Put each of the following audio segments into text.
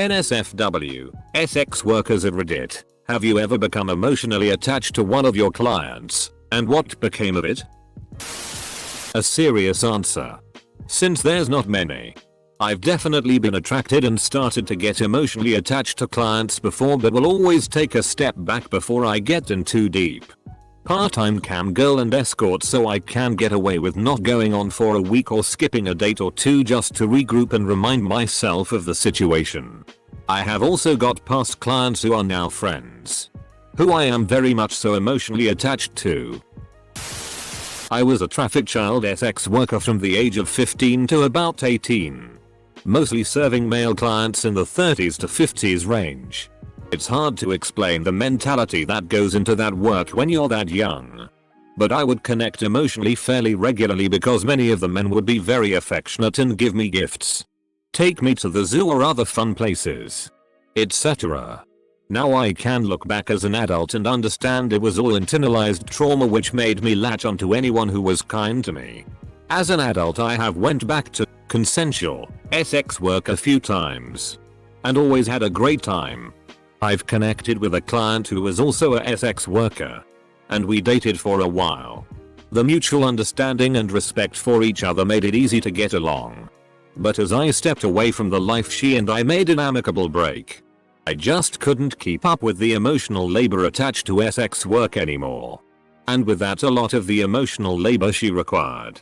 NSFW, SX workers of Reddit, have you ever become emotionally attached to one of your clients, and what became of it? A serious answer. Since there's not many. I've definitely been attracted and started to get emotionally attached to clients before, but will always take a step back before I get in too deep. Part-time cam girl and escort, so I can get away with not going on for a week or skipping a date or two just to regroup and remind myself of the situation. I have also got past clients who are now friends, who I am very much so emotionally attached to. I was a traffic child SX worker from the age of 15 to about 18. Mostly serving male clients in the 30s to 50s range. It's hard to explain the mentality that goes into that work when you're that young. But I would connect emotionally fairly regularly because many of the men would be very affectionate and give me gifts, take me to the zoo or other fun places, etc. Now I can look back as an adult and understand it was all internalized trauma which made me latch onto anyone who was kind to me. As an adult I have went back to consensual SX work a few times and always had a great time. I've connected with a client who was also a SX worker, and we dated for a while. The mutual understanding and respect for each other made it easy to get along. But as I stepped away from the life she and I made an amicable break, I just couldn't keep up with the emotional labor attached to SX work anymore. And with that, a lot of the emotional labor she required.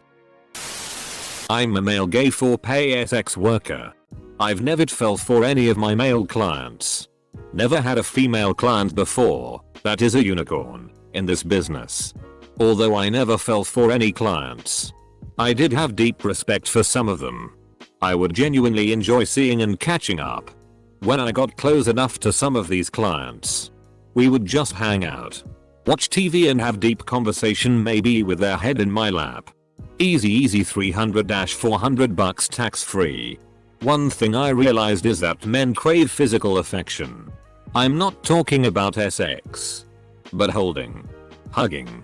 I'm a male gay for pay SX worker. I've never fell for any of my male clients. Never had a female client before, that is a unicorn, in this business. Although I never fell for any clients, I did have deep respect for some of them. I would genuinely enjoy seeing and catching up. When I got close enough to some of these clients, we would just hang out, watch TV and have deep conversation, maybe with their head in my lap. Easy 300-400 bucks tax free. One thing I realized is that men crave physical affection. I'm not talking about SX, but holding, hugging,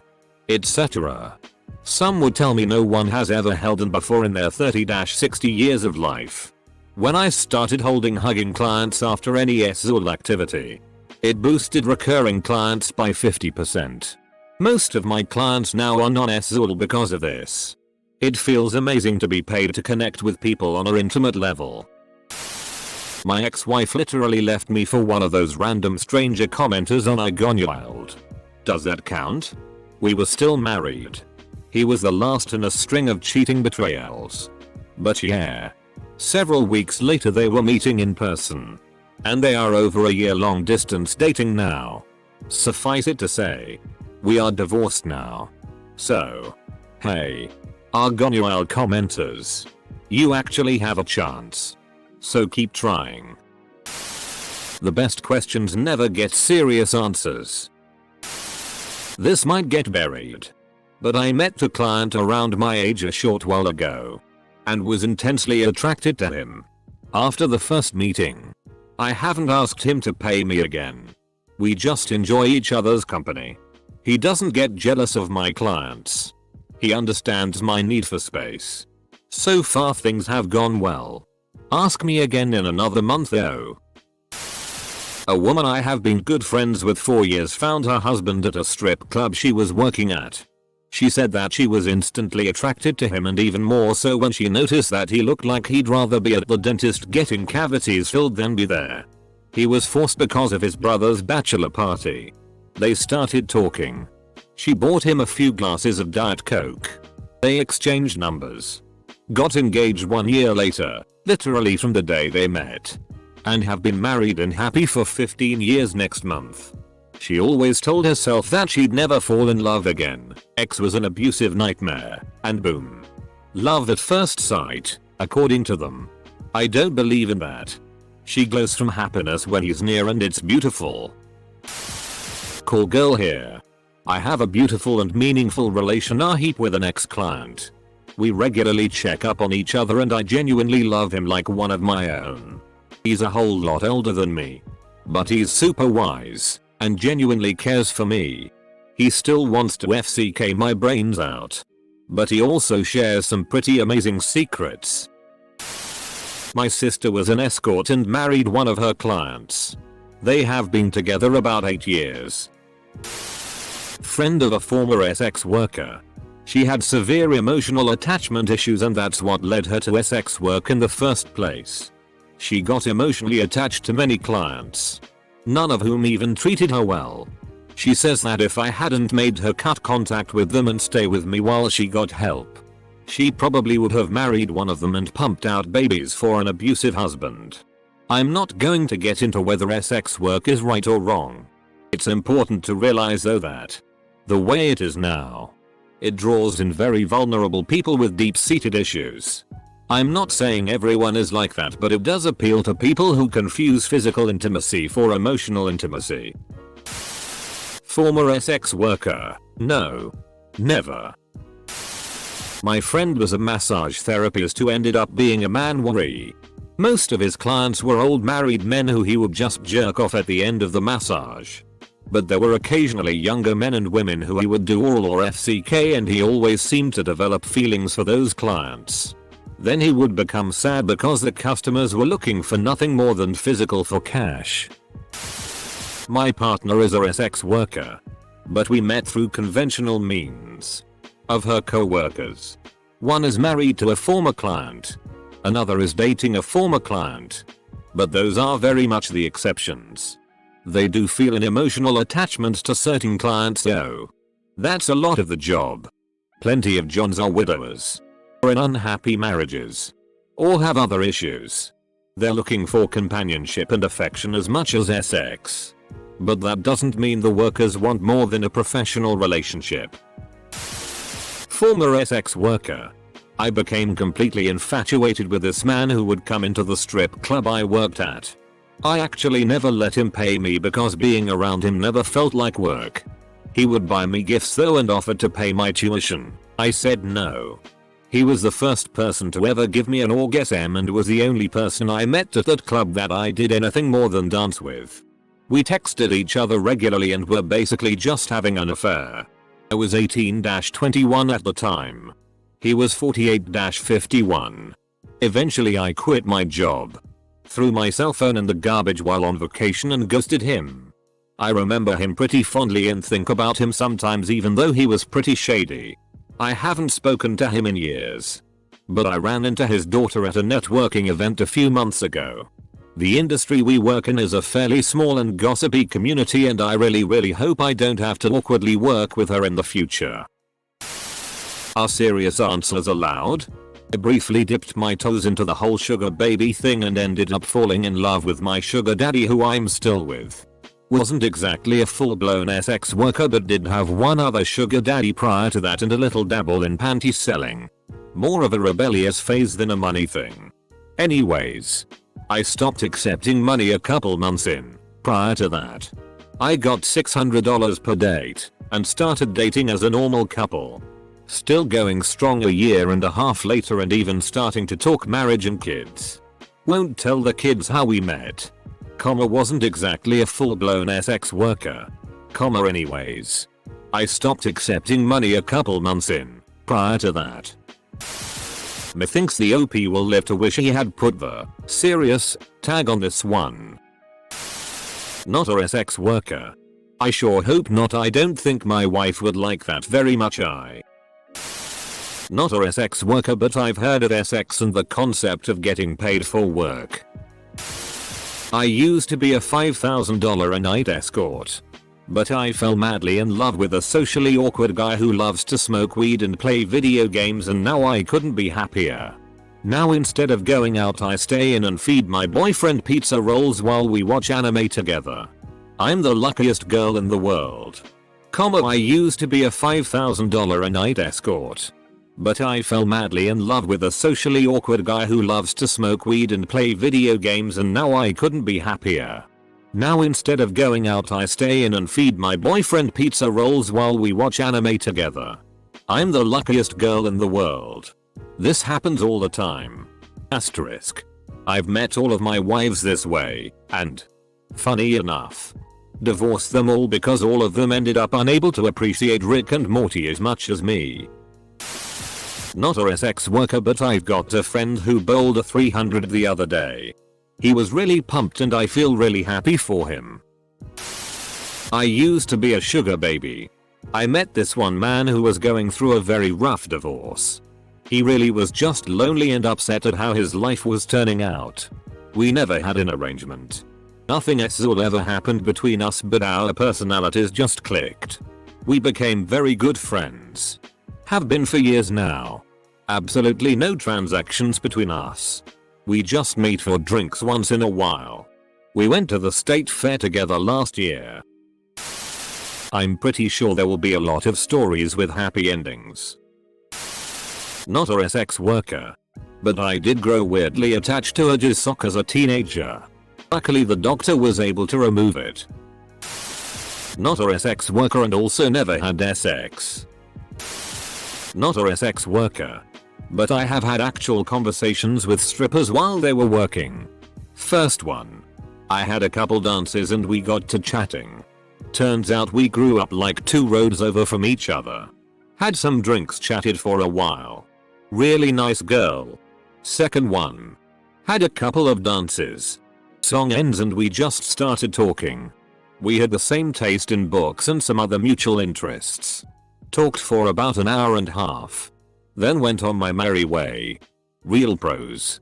etc. Some would tell me no one has ever held them before in their 30-60 years of life. When I started holding hugging clients after any SZUL activity, it boosted recurring clients by 50%. Most of my clients now are non-SZUL because of this. It feels amazing to be paid to connect with people on an intimate level. My ex-wife literally left me for one of those random stranger commenters on iGoneWild. Does that count? We were still married. He was the last in a string of cheating betrayals. But yeah. Several weeks later they were meeting in person. And they are over a year-long distance dating now. Suffice it to say, we are divorced now. So, hey, iGoneWild commenters, you actually have a chance. So keep trying. The best questions never get serious answers. This might get buried, but I met a client around my age a short while ago, and was intensely attracted to him. After the first meeting, I haven't asked him to pay me again. We just enjoy each other's company. He doesn't get jealous of my clients. He understands my need for space. So far things have gone well. Ask me again in another month though. A woman I have been good friends with for years found her husband at a strip club she was working at. She said that she was instantly attracted to him, and even more so when she noticed that he looked like he'd rather be at the dentist getting cavities filled than be there. He was forced because of his brother's bachelor party. They started talking. She bought him a few glasses of Diet Coke. They exchanged numbers. Got engaged 1 year later, literally from the day they met. And have been married and happy for 15 years next month. She always told herself that she'd never fall in love again. Ex was an abusive nightmare, and boom. Love at first sight, according to them. I don't believe in that. She glows from happiness when he's near and it's beautiful. Call girl here. I have a beautiful and meaningful relationship with an ex-client. We regularly check up on each other and I genuinely love him like one of my own. He's a whole lot older than me, but he's super wise and genuinely cares for me. He still wants to FCK my brains out, but he also shares some pretty amazing secrets. My sister was an escort and married one of her clients. They have been together about 8 years. Friend of a former sex worker. She had severe emotional attachment issues and that's what led her to sex work in the first place. She got emotionally attached to many clients, none of whom even treated her well. She says that if I hadn't made her cut contact with them and stay with me while she got help, she probably would have married one of them and pumped out babies for an abusive husband. I'm not going to get into whether sex work is right or wrong. It's important to realize though that the way it is now, it draws in very vulnerable people with deep-seated issues. I'm not saying everyone is like that, but it does appeal to people who confuse physical intimacy for emotional intimacy. Former sex worker. No. Never. My friend was a massage therapist who ended up being a man-worry. Most of his clients were old married men who he would just jerk off at the end of the massage. But there were occasionally younger men and women who he would do oral or FCK, and he always seemed to develop feelings for those clients. Then he would become sad because the customers were looking for nothing more than physical for cash. My partner is a sex worker, but we met through conventional means. Of her co-workers, one is married to a former client, another is dating a former client. But those are very much the exceptions. They do feel an emotional attachment to certain clients though. That's a lot of the job. Plenty of Johns are widowers, or in unhappy marriages, or have other issues. They're looking for companionship and affection as much as sex. But that doesn't mean the workers want more than a professional relationship. Former sex worker. I became completely infatuated with this man who would come into the strip club I worked at. I actually never let him pay me because being around him never felt like work. He would buy me gifts though and offered to pay my tuition. I said no. He was the first person to ever give me an orgasm and was the only person I met at that club that I did anything more than dance with. We texted each other regularly and were basically just having an affair. I was 18-21 at the time. He was 48-51. Eventually I quit my job, threw my cell phone in the garbage while on vacation and ghosted him. I remember him pretty fondly and think about him sometimes even though he was pretty shady. I haven't spoken to him in years. But I ran into his daughter at a networking event a few months ago. The industry we work in is a fairly small and gossipy community and I really hope I don't have to awkwardly work with her in the future. Are serious answers allowed? I briefly dipped my toes into the whole sugar baby thing and ended up falling in love with my sugar daddy who I'm still with. Wasn't exactly a full-blown sex worker but did have one other sugar daddy prior to that and a little dabble in panty selling. More of a rebellious phase than a money thing. Anyways, I stopped accepting money a couple months in. Prior to that, I got $600 per date and started dating as a normal couple. Still going strong a year and a half later and even starting to talk marriage and kids. Won't tell the kids how we met. Wasn't exactly a full-blown sex worker. Anyways, I stopped accepting money a couple months in. Prior to that, methinks the OP will live to wish he had put the serious tag on this one. Not a sex worker. I sure hope not. I don't think my wife would like that very much. Not a sex worker, but I've heard of sex and the concept of getting paid for work. I used to be a $5,000 a night escort, but I fell madly in love with a socially awkward guy who loves to smoke weed and play video games, and now I couldn't be happier. Now instead of going out I stay in and feed my boyfriend pizza rolls while we watch anime together. I'm the luckiest girl in the world. I used to be a $5,000 a night escort, but I fell madly in love with a socially awkward guy who loves to smoke weed and play video games, and now I couldn't be happier. Now instead of going out I stay in and feed my boyfriend pizza rolls while we watch anime together. I'm the luckiest girl in the world. This happens all the time. Asterisk. I've met all of my wives this way, and funny enough, divorced them all because all of them ended up unable to appreciate Rick and Morty as much as me. Not a sex worker, but I've got a friend who bowled a 300 the other day. He was really pumped and I feel really happy for him. I used to be a sugar baby. I met this one man who was going through a very rough divorce. He really was just lonely and upset at how his life was turning out. We never had an arrangement. Nothing sexual ever happened between us, but our personalities just clicked. We became very good friends. Have been for years now. Absolutely no transactions between us. We just meet for drinks once in a while. We went to the state fair together last year. I'm pretty sure there will be a lot of stories with happy endings. Not a sex worker. But I did grow weirdly attached to a jizz sock as a teenager. Luckily the doctor was able to remove it. Not a sex worker and also never had sex. Not a sex worker. But I have had actual conversations with strippers while they were working. First one. I had a couple dances and we got to chatting. Turns out we grew up like 2 roads over from each other. Had some drinks, chatted for a while. Really nice girl. Second one. Had a couple of dances. Song ends and we just started talking. We had the same taste in books and some other mutual interests. Talked for about an hour and a half. Then went on my merry way. Real pros.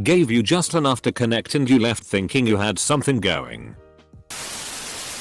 Gave you just enough to connect and you left thinking you had something going.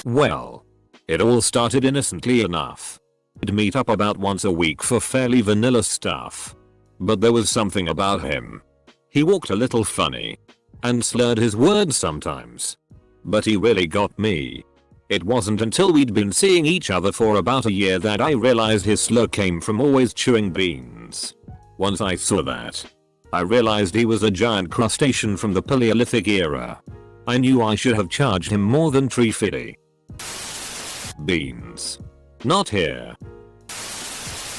Well, it all started innocently enough. We'd meet up about once a week for fairly vanilla stuff. But there was something about him. He walked a little funny. And slurred his words sometimes. But he really got me. It wasn't until we'd been seeing each other for about a year that I realized his slur came from always chewing beans. Once I saw that, I realized he was a giant crustacean from the Paleolithic era. I knew I should have charged him more than $3.50. Beans. Not here.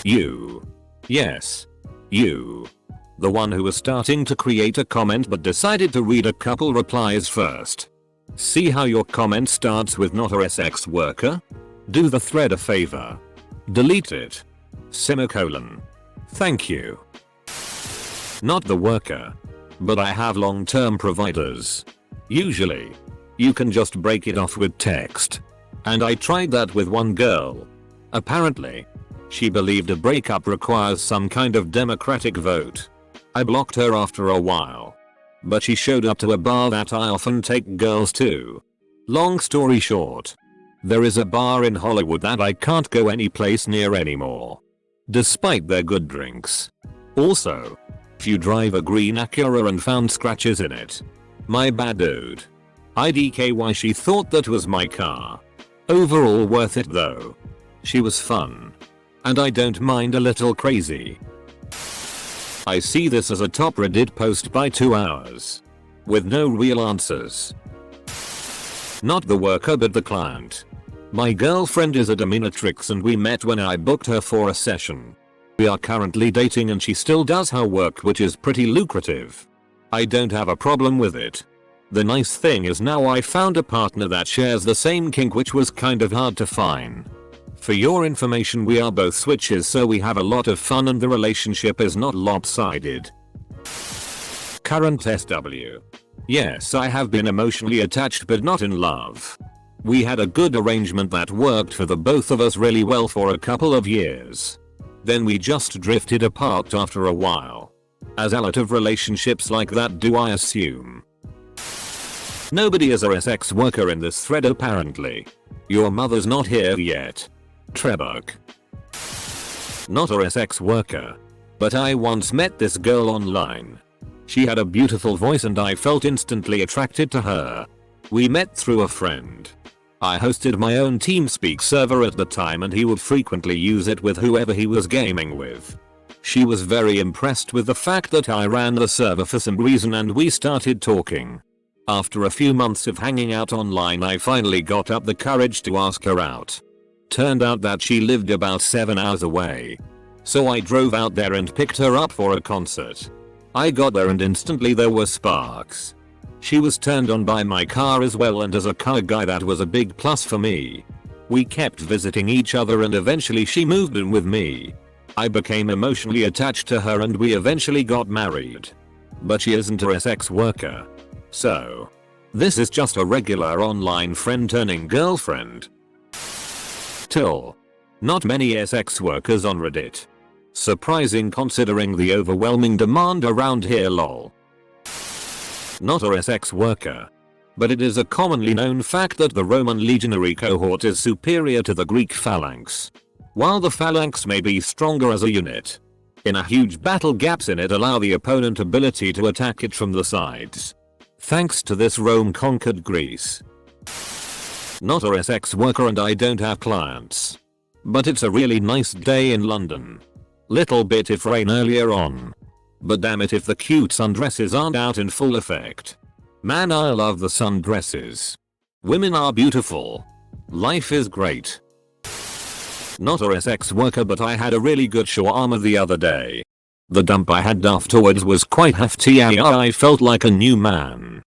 You. Yes. You. The one who was starting to create a comment but decided to read a couple replies first. See how your comment starts with not a sex worker? Do the thread a favor. Delete it. Semicolon. Thank you. Not the worker. But I have long-term providers. Usually. You can just break it off with text. And I tried that with one girl. Apparently. She believed a breakup requires some kind of democratic vote. I blocked her after a while. But she showed up to a bar that I often take girls to. Long story short. There is a bar in Hollywood that I can't go any place near anymore. Despite their good drinks. Also. If you drive a green Acura and found scratches in it. My bad dude. IDKY, she thought that was my car. Overall worth it though. She was fun. And I don't mind a little crazy. I see this as a top Reddit post by 2 hours. With no real answers. Not the worker but the client. My girlfriend is a dominatrix and we met when I booked her for a session. We are currently dating and she still does her work, which is pretty lucrative. I don't have a problem with it. The nice thing is now I found a partner that shares the same kink, which was kind of hard to find. For your information, we are both switches, so we have a lot of fun and the relationship is not lopsided. Current SW. Yes, I have been emotionally attached but not in love. We had a good arrangement that worked for the both of us really well for a couple of years. Then we just drifted apart after a while. As a lot of relationships like that do, I assume. Nobody is a sex worker in this thread apparently. Your mother's not here yet. Trebuk. Not a sex worker. But I once met this girl online. She had a beautiful voice and I felt instantly attracted to her. We met through a friend. I hosted my own TeamSpeak server at the time and he would frequently use it with whoever he was gaming with. She was very impressed with the fact that I ran the server for some reason and we started talking. After a few months of hanging out online, I finally got up the courage to ask her out. Turned out that she lived about 7 hours away. So I drove out there and picked her up for a concert. I got there and instantly there were sparks. She was turned on by my car as well, and as a car guy that was a big plus for me. We kept visiting each other and eventually she moved in with me. I became emotionally attached to her and we eventually got married. But she isn't a sex worker. So, this is just a regular online friend turning girlfriend. Till. Not many sex workers on Reddit. Surprising considering the overwhelming demand around here lol. Not a sex worker. But it is a commonly known fact that the Roman legionary cohort is superior to the Greek phalanx. While the phalanx may be stronger as a unit, in a huge battle gaps in it allow the opponent ability to attack it from the sides. Thanks to this Rome conquered Greece. Not a sex worker and I don't have clients. But it's a really nice day in London. Little bit if rain earlier on. But damn it if the cute sundresses aren't out in full effect. Man, I love the sundresses. Women are beautiful. Life is great. Not a sex worker but I had a really good shawarma the other day. The dump I had afterwards was quite hefty. I felt like a new man.